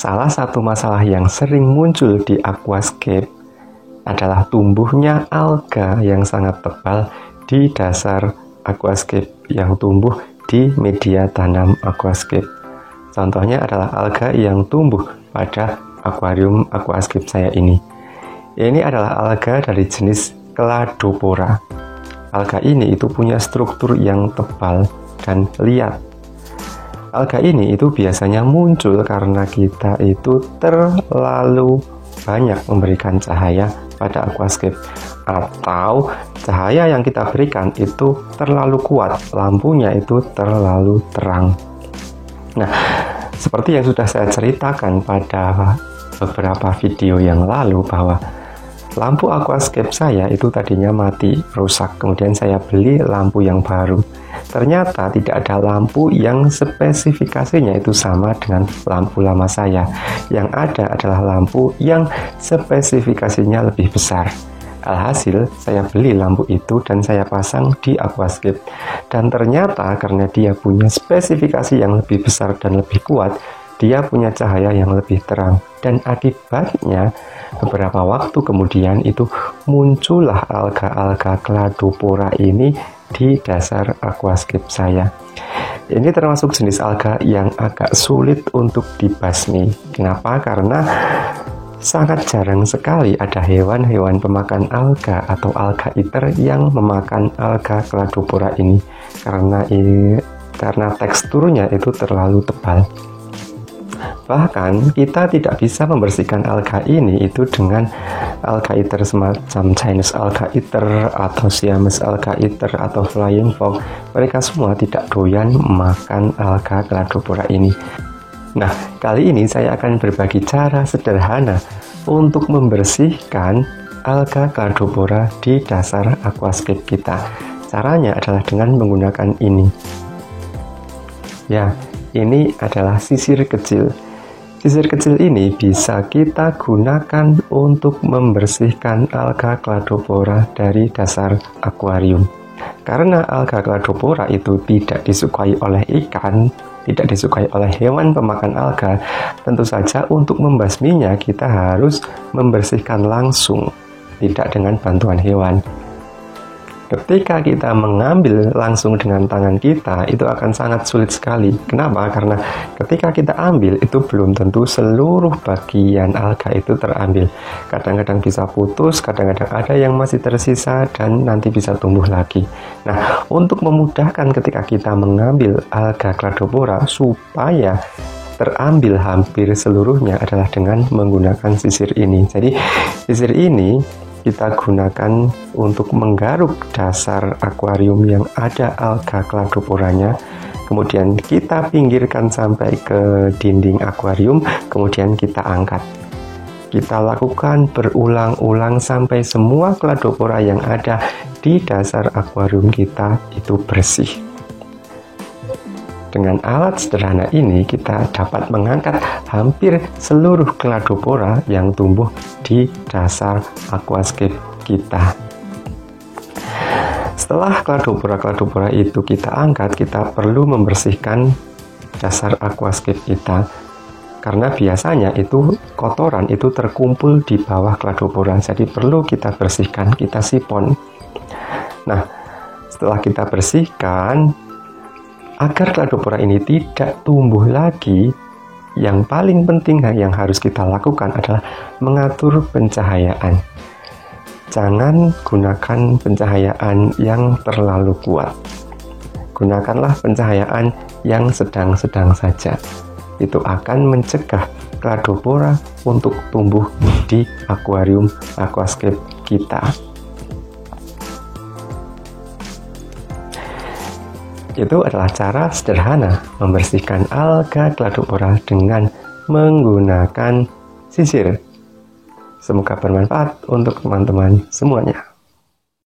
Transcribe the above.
salah satu masalah yang sering muncul di aquascape adalah tumbuhnya alga yang sangat tebal di dasar aquascape yang tumbuh di media tanam aquascape. Contohnya adalah alga yang tumbuh pada akuarium aquascape saya ini. Ini adalah alga dari jenis Cladopora. Alga ini itu punya struktur yang tebal dan liat. Alga ini itu biasanya muncul karena kita itu terlalu banyak memberikan cahaya pada aquascape, atau cahaya yang kita berikan itu terlalu kuat, lampunya itu terlalu terang. Nah, seperti yang sudah saya ceritakan pada beberapa video yang lalu, bahwa lampu aquascape saya itu tadinya mati, rusak. Kemudian saya beli lampu yang baru. Ternyata tidak ada lampu yang spesifikasinya itu sama dengan lampu lama saya. Yang ada adalah lampu yang spesifikasinya lebih besar. Alhasil, saya beli lampu itu dan saya pasang di aquascape. Dan ternyata karena dia punya spesifikasi yang lebih besar dan lebih kuat, dia punya cahaya yang lebih terang. Dan akibatnya, beberapa waktu kemudian itu muncullah alga-alga Cladopora ini di dasar aquascape saya. Ini termasuk jenis alga yang agak sulit untuk dibasmi. Kenapa? Karena sangat jarang sekali ada hewan-hewan pemakan alga atau alga eater yang memakan alga Cladopora ini. Karena teksturnya itu terlalu tebal. Bahkan kita tidak bisa membersihkan alga ini itu dengan alga eater semacam Chinese alga eater atau Siamese alga eater atau flying fox. Mereka semua tidak doyan makan alga Cladopora ini. Nah, kali ini saya akan berbagi cara sederhana untuk membersihkan alga Cladopora di dasar aquascape kita. Caranya adalah dengan menggunakan ini. Ya, ini adalah sisir kecil. Sisir kecil ini bisa kita gunakan untuk membersihkan alga Cladopora dari dasar akuarium. Karena alga Cladopora itu tidak disukai oleh ikan, tidak disukai oleh hewan pemakan alga, tentu saja untuk membasminya kita harus membersihkan langsung, tidak dengan bantuan hewan. Ketika kita mengambil langsung dengan tangan kita, itu akan sangat sulit sekali. Kenapa? Karena ketika kita ambil, itu belum tentu seluruh bagian alga itu terambil. Kadang-kadang bisa putus, kadang-kadang ada yang masih tersisa, dan nanti bisa tumbuh lagi. Nah, untuk memudahkan ketika kita mengambil alga Cladopora supaya terambil hampir seluruhnya adalah dengan menggunakan sisir ini. Jadi, sisir ini kita gunakan untuk menggaruk dasar akuarium yang ada alga Cladoporanya. Kemudian kita pinggirkan sampai ke dinding akuarium, kemudian kita angkat. Kita lakukan berulang-ulang sampai semua Cladopora yang ada di dasar akuarium kita itu bersih. Dengan alat sederhana ini kita dapat mengangkat hampir seluruh Cladopora yang tumbuh di dasar aquascape kita. Setelah Cladopora itu kita angkat, kita perlu membersihkan dasar aquascape kita. Karena biasanya itu kotoran itu terkumpul di bawah Cladopora, jadi perlu kita bersihkan, kita sipon. Nah, setelah kita bersihkan, agar Cladopora ini tidak tumbuh lagi, yang paling penting yang harus kita lakukan adalah mengatur pencahayaan. Jangan gunakan pencahayaan yang terlalu kuat. Gunakanlah pencahayaan yang sedang-sedang saja. Itu akan mencegah Cladopora untuk tumbuh di akuarium aquascape kita. Itu adalah cara sederhana membersihkan alga Cladopora dengan menggunakan sisir. Semoga bermanfaat untuk teman-teman semuanya.